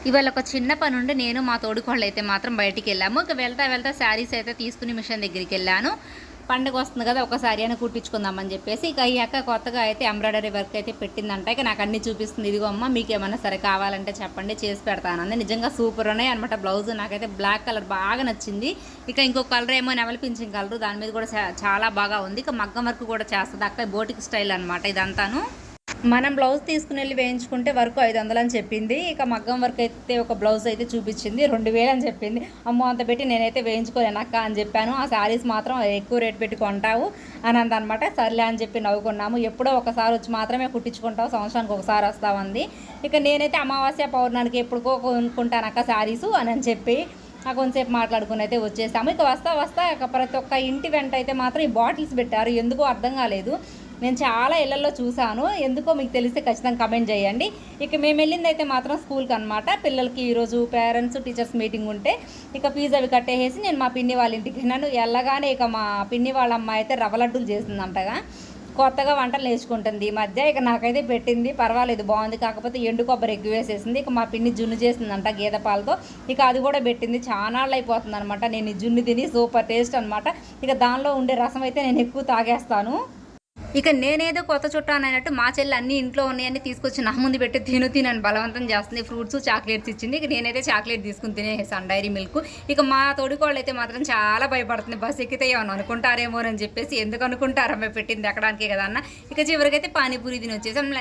ఇవాళ ఒక చిన్న పని ఉండి నేను మా తోడికోళ్ళు అయితే మాత్రం బయటికి వెళ్ళాము. ఇక వెళ్తా శారీస్ అయితే తీసుకుని మిషన్ దగ్గరికి వెళ్ళాను. పండుగ వస్తుంది కదా, ఒక సారీ అని కుట్టించుకుందామని చెప్పేసి ఇక ఈ అక్క కొత్తగా అయితే ఎంబ్రాయిడరీ వర్క్ అయితే పెట్టిందంట. ఇక నాకు అన్ని చూపిస్తుంది. ఇదిగో అమ్మ, మీకు ఏమన్నా సరే కావాలంటే చెప్పండి, చేసి పెడతానంది. నిజంగా సూపర్ ఉన్నాయి అనమాట. బ్లౌజ్ నాకైతే బ్లాక్ కలర్ బాగా నచ్చింది. ఇక ఇంకో కలర్ ఏమో నెవల్ పింఛింగ్ కలర్, దాని మీద కూడా చాలా బాగా ఉంది. ఇక మగ్గం వర్క్ కూడా చేస్తుంది అక్క, బోటిక్ స్టైల్ అనమాట ఇదంతాను. మనం బ్లౌజ్ తీసుకుని వెళ్ళి వేయించుకుంటే వరకు 500 అని చెప్పింది. ఇక మగ్గం వర్క్ అయితే ఒక బ్లౌజ్ అయితే చూపించింది 2000 అని చెప్పింది. అమ్మో, అంత పెట్టి నేనైతే వేయించుకోలేను అక్క అని చెప్పాను. ఆ శారీస్ మాత్రం ఎక్కువ రేట్ పెట్టి కొంటావు అని అందనమాట. సర్లే అని చెప్పి నవ్వుకున్నాము. ఎప్పుడో ఒకసారి వచ్చి మాత్రమే కుట్టించుకుంటావు, సంవత్సరానికి ఒకసారి వస్తామంది. ఇక నేనైతే అమావాస్య పౌర్ణానికి ఎప్పుడుకో కొనుక్కుంటాను అక్క శారీసు అని చెప్పి కొంతసేపు మాట్లాడుకుని అయితే వచ్చేసాము. ఇక వస్తా ఇక ప్రతి ఒక్క ఇంటి వెంట అయితే మాత్రం ఈ బాటిల్స్ పెట్టారు. ఎందుకో అర్థం కాలేదు. నేను చాలా ఇళ్లలో చూశాను. ఎందుకో మీకు తెలిస్తే ఖచ్చితంగా కమెంట్ చేయండి. ఇక మేము వెళ్ళింది అయితే మాత్రం స్కూల్కి అనమాట. పిల్లలకి ఈరోజు పేరెంట్స్ టీచర్స్ మీటింగ్ ఉంటే ఇక ఫీజు అవి కట్టేసి నేను మా పిన్ని వాళ్ళ ఇంటికి వెళ్ళాను. వెళ్ళగానే ఇక మా పిన్ని వాళ్ళ అమ్మాయి అయితే రవ్వ లడ్డూలు చేసిందంటగా. కొత్తగా వంటలు నేర్చుకుంటుంది ఈ మధ్య. ఇక నాకైతే పెట్టింది, పర్వాలేదు, బాగుంది. కాకపోతే ఎండు కొబ్బరి ఎక్కువ వేసేసింది. ఇక మా పిన్ని జున్ను చేసిందంట గేదె పాలతో. ఇక అది కూడా పెట్టింది. చాలా అయిపోతుంది అనమాట. నేను ఈ జున్ను తిని సూపర్ టేస్ట్ అనమాట. ఇక దానిలో ఉండే రసం అయితే నేను ఎక్కువ తాగేస్తాను. ఇక నేనేదో కొత్త చుట్టాను అన్నట్టు మా చెల్లి అన్ని ఇంట్లో ఉన్నాయని తీసుకొచ్చి నా ముందు పెట్టి తినని బలవంతం చేస్తుంది. ఫ్రూట్స్ చాక్లెట్స్ ఇచ్చింది. ఇక నేనైతే చాక్లెట్ తీసుకుని తినేసాను, డైరీ మిల్క్. ఇక మా తోడికోళ్ళు అయితే మాత్రం చాలా భయపడుతుంది. బస్ ఎక్కితే ఏమన్నా అనుకుంటారేమో అని చెప్పేసి. ఎందుకు అనుకుంటారమ్మ, పెట్టింది ఎక్కడానికే కదా అన్న. ఇక చివరికైతే పానీపూరి తిని వచ్చేసాం.